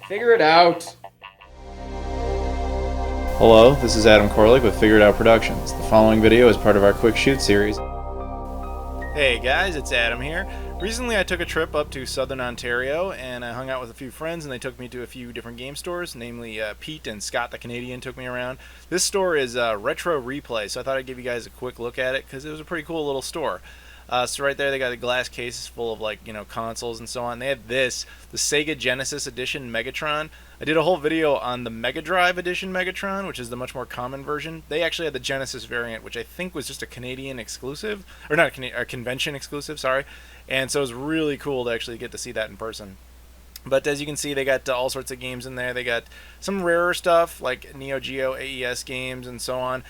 Figure it out. Hello, this is Adam Koralik with Figure It Out Productions. The following video is part of our Quick Shoot series. Hey guys, it's Adam here. Recently I took a trip up to Southern Ontario and I hung out with a few friends and they took me to a few different game stores, namely Pete and Scott the Canadian took me around. This store is Retro Replay, so I thought I'd give you guys a quick look at it because it was a pretty cool little store. So right there they got the glass cases full of consoles and so on. They had the Sega Genesis Edition Megatron. I did a whole video on the Mega Drive Edition Megatron, which is the much more common version. They actually had the Genesis variant, which I think was just a Canadian exclusive, or not a convention exclusive, sorry. And so it was really cool to actually get to see that in person. But as you can see, they got all sorts of games in there. They got some rarer stuff like Neo Geo AES games and so on.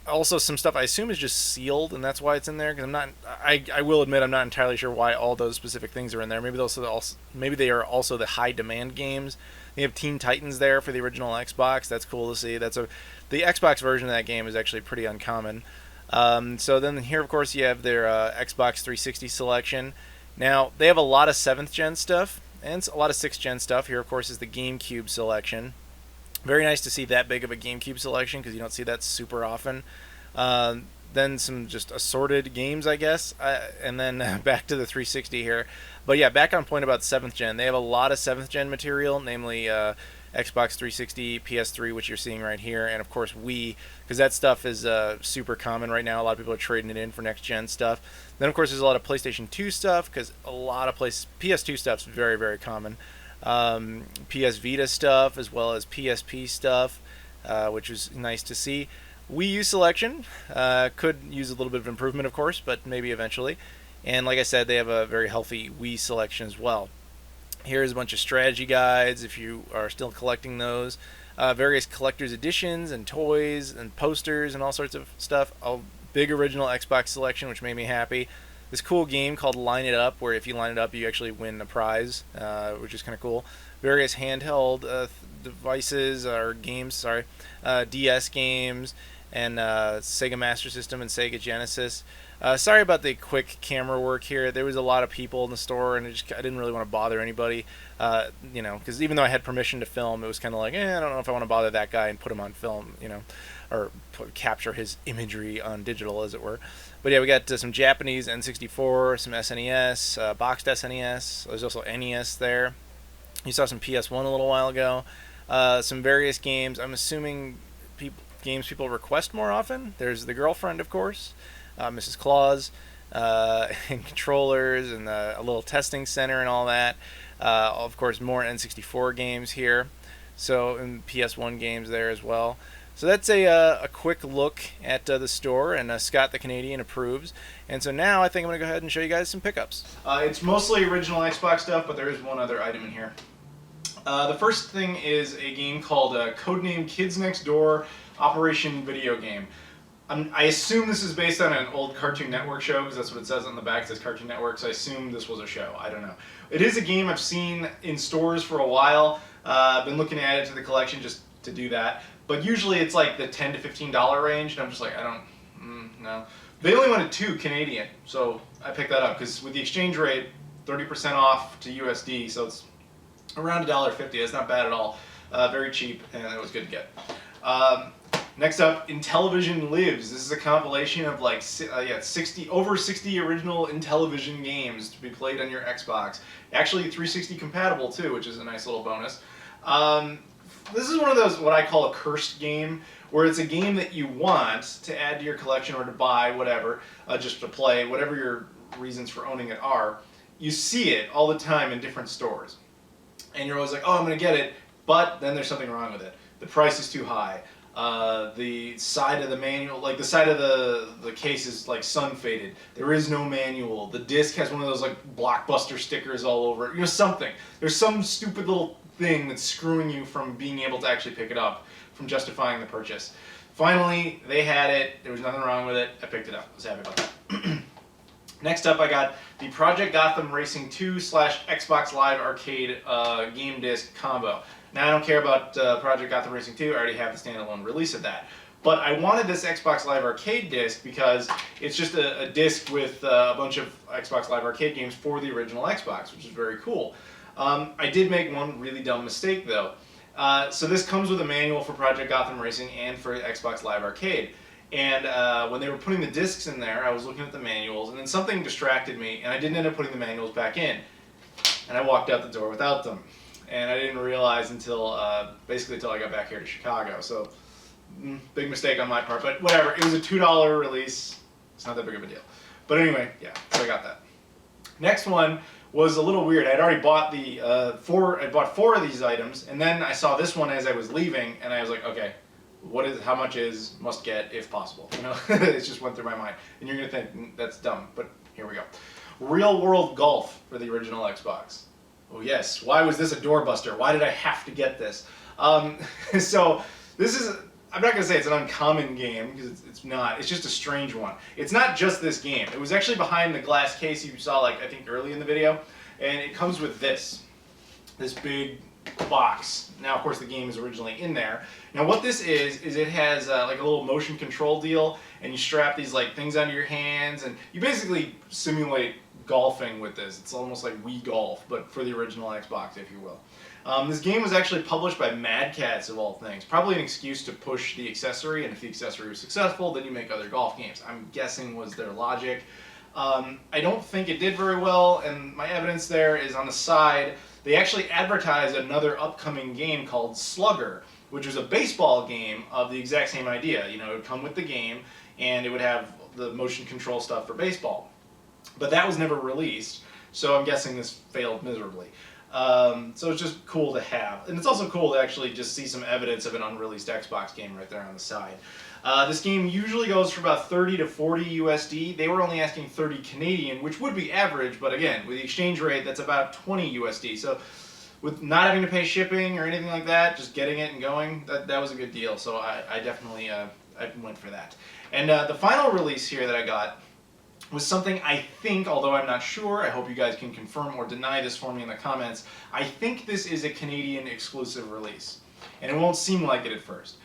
Also, some stuff I assume is just sealed, and that's why it's in there. Because I will admit, I'm not entirely sure why all those specific things are in there. Maybe they are also the high demand games. They have Teen Titans there for the original Xbox. That's cool to see. The Xbox version of that game is actually pretty uncommon. So then here, of course, you have their Xbox 360 selection. Now they have a lot of 7th gen stuff and a lot of 6th gen stuff. Here, of course, is the GameCube selection. Very nice to see that big of a GameCube selection because you don't see that super often. Then some just assorted games, I guess, and then back to the 360 here. But yeah, back on point about 7th gen. They have a lot of 7th gen material, namely Xbox 360, PS3, which you're seeing right here, and of course Wii, because that stuff is super common right now. A lot of people are trading it in for next gen stuff. Then of course there's a lot of PlayStation 2 stuff, because a lot of PS2 stuff is very, very common. PS Vita stuff as well as PSP stuff, which is nice to see. Wii U selection could use a little bit of improvement, of course, but maybe eventually. And like I said, they have a very healthy Wii selection as well. Here's a bunch of strategy guides if you are still collecting those. Various collector's editions and toys and posters and all sorts of stuff. A big original Xbox selection, which made me happy. This cool game called Line It Up, where if you line it up, you actually win a prize, which is kind of cool. Various handheld devices or games, DS games, and Sega Master System and Sega Genesis. Sorry about the quick camera work here. There was a lot of people in the store, and I didn't really want to bother anybody, because even though I had permission to film, it was kind of like, I don't know if I want to bother that guy and put him on film, or capture his imagery on digital, as it were. But yeah, we got some Japanese N64, some SNES, boxed SNES. There's also NES there. You saw some PS1 a little while ago. Some various games. I'm assuming games people request more often. There's The Girlfriend, of course, Mrs. Claus, and controllers, and a little testing center and all that. Of course, more N64 games here. So, and PS1 games there as well. So that's a quick look at the store, and Scott the Canadian approves. And so now I think I'm going to go ahead and show you guys some pickups. It's mostly original Xbox stuff, but there is one other item in here. The first thing is a game called Codename Kids Next Door Operation Video Game. I assume this is based on an old Cartoon Network show, because that's what it says on the back. It says Cartoon Network, so I assume this was a show. I don't know. It is a game I've seen in stores for a while. I've been looking to add it to the collection just to do that. But usually it's like the $10 to $15 range, and I'm just like, I don't, no. They only wanted 2 Canadian, so I picked that up, because with the exchange rate, 30% off to USD, so it's around $1.50. It's not bad at all. Very cheap, and it was good to get. Next up, Intellivision Lives. This is a compilation of over 60 original Intellivision games to be played on your Xbox. Actually 360 compatible too, which is a nice little bonus. This is one of those, what I call a cursed game, where it's a game that you want to add to your collection or to buy, whatever, just to play, whatever your reasons for owning it are. You see it all the time in different stores. And you're always like, oh, I'm going to get it, but then there's something wrong with it. The price is too high. The side of the manual, like the side of the case is like sun faded. There is no manual. The disc has one of those like Blockbuster stickers all over it. Something. There's some stupid little thing that's screwing you from being able to actually pick it up, from justifying the purchase. Finally, they had it. There was nothing wrong with it. I picked it up. I was happy about that. Next up, I got the Project Gotham Racing 2 / Xbox Live Arcade game disc combo. Now, I don't care about Project Gotham Racing 2. I already have the standalone release of that. But I wanted this Xbox Live Arcade disc because it's just a disc with a bunch of Xbox Live Arcade games for the original Xbox, which is very cool. I did make one really dumb mistake though. So this comes with a manual for Project Gotham Racing and for Xbox Live Arcade. And when they were putting the discs in there, I was looking at the manuals, and then something distracted me, and I didn't end up putting the manuals back in. And I walked out the door without them. And I didn't realize until, basically until I got back here to Chicago. So, big mistake on my part, but whatever. It was a $2 release. It's not that big of a deal. But anyway, yeah, so I got that. Next one was a little weird. I'd already bought I bought 4 of these items, and then I saw this one as I was leaving, and I was like, okay, how much is must get if possible? You know, it just went through my mind. And you're gonna think that's dumb, but here we go. Real World Golf for the original Xbox. Oh yes, why was this a doorbuster? Why did I have to get this? So this is, I'm not gonna say it's an uncommon game, because it's not. It's just a strange one. It's not just this game. It was actually behind the glass case you saw, like, I think early in the video, and it comes with this big box. Now, of course, the game is originally in there. Now, what this is it has like a little motion control deal, and you strap these like things onto your hands, and you basically simulate golfing with this. It's almost like Wii Golf, but for the original Xbox, if you will. This game was actually published by Mad Catz, of all things. Probably an excuse to push the accessory, and if the accessory was successful, then you make other golf games. I'm guessing was their logic. I don't think it did very well, and my evidence there is on the side. They actually advertised another upcoming game called Slugger, which was a baseball game of the exact same idea. You know, it would come with the game, and it would have the motion control stuff for baseball. But that was never released, so I'm guessing this failed miserably. So it's just cool to have. And it's also cool to actually just see some evidence of an unreleased Xbox game right there on the side. This game usually goes for about 30 to 40 USD. They were only asking 30 Canadian, which would be average, but again, with the exchange rate, that's about 20 USD. So with not having to pay shipping or anything like that, just getting it and going, that was a good deal. So I definitely I went for that. And the final release here that I got was something I think, although I'm not sure, I hope you guys can confirm or deny this for me in the comments, I think this is a Canadian exclusive release. And it won't seem like it at first.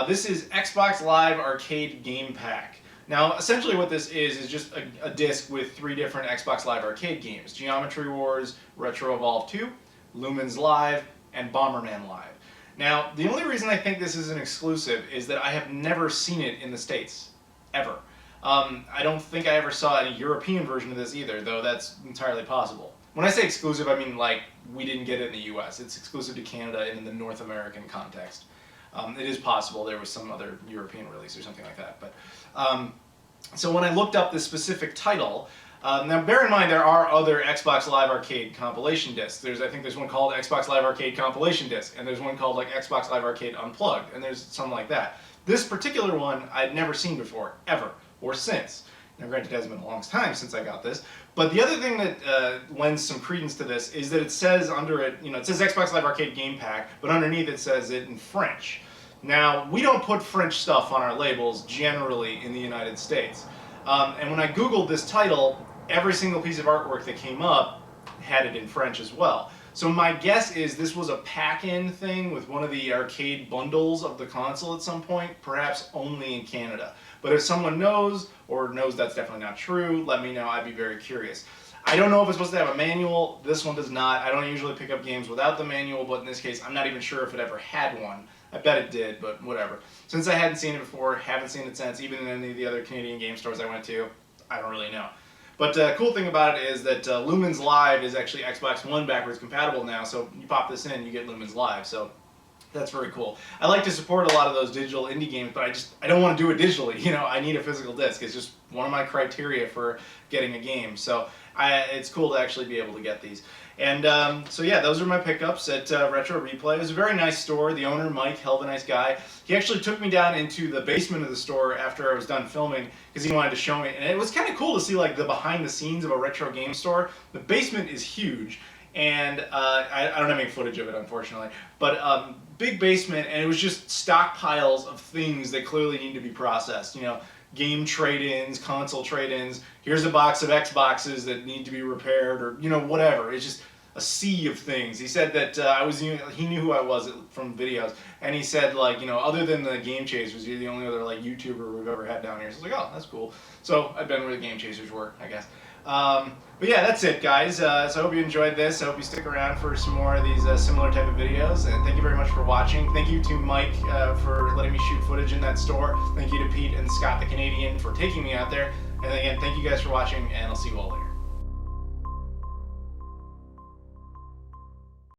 This is Xbox Live Arcade Game Pack. Now, essentially what this is just a disc with 3 different Xbox Live Arcade games. Geometry Wars, Retro Evolve 2, Lumens Live, and Bomberman Live. Now, the only reason I think this is an exclusive is that I have never seen it in the States, ever. I don't think I ever saw any European version of this either, though that's entirely possible. When I say exclusive, I mean like we didn't get it in the US. It's exclusive to Canada and in the North American context. It is possible there was some other European release or something like that. But so when I looked up this specific title, now bear in mind there are other Xbox Live Arcade compilation discs. I think there's one called Xbox Live Arcade Compilation Disc, and there's one called like Xbox Live Arcade Unplugged, and there's some like that. This particular one I'd never seen before, ever, or since. Now granted, it hasn't been a long time since I got this, but the other thing that lends some credence to this is that it says under it, you know, it says Xbox Live Arcade Game Pack, but underneath it says it in French. Now, we don't put French stuff on our labels generally in the United States. And when I Googled this title, every single piece of artwork that came up had it in French as well. So my guess is this was a pack-in thing with one of the arcade bundles of the console at some point, perhaps only in Canada. But if someone knows, or knows that's definitely not true, let me know. I'd be very curious. I don't know if it's supposed to have a manual. This one does not. I don't usually pick up games without the manual, but in this case, I'm not even sure if it ever had one. I bet it did, but whatever. Since I hadn't seen it before, haven't seen it since, even in any of the other Canadian game stores I went to, I don't really know. But the cool thing about it is that Lumens Live is actually Xbox One backwards compatible now, so you pop this in, you get Lumens Live, so that's very cool. I like to support a lot of those digital indie games, but I don't want to do it digitally. You know, I need a physical disc. It's just one of my criteria for getting a game, so it's cool to actually be able to get these. And so yeah, those are my pickups at Retro Replay. It was a very nice store. The owner, Mike, hell of a nice guy. He actually took me down into the basement of the store after I was done filming because he wanted to show me. And it was kind of cool to see like the behind the scenes of a retro game store. The basement is huge, and I don't have any footage of it, unfortunately. But big basement, and it was just stockpiles of things that clearly need to be processed. You know, game trade-ins, console trade-ins, here's a box of Xboxes that need to be repaired, or, you know, whatever. It's just a sea of things. He said that he knew who I was from videos, and he said, like, you know, other than the Game Chasers, you're the only other, like, YouTuber we've ever had down here. So I was like, oh, that's cool. So I've been where the Game Chasers were, I guess. But yeah, that's it, guys. So I hope you enjoyed this. I hope you stick around for some more of these similar type of videos. And thank you very much for watching. Thank you to Mike for letting me shoot footage in that store. Thank you to Pete and Scott the Canadian for taking me out there. And again, thank you guys for watching, and I'll see you all later.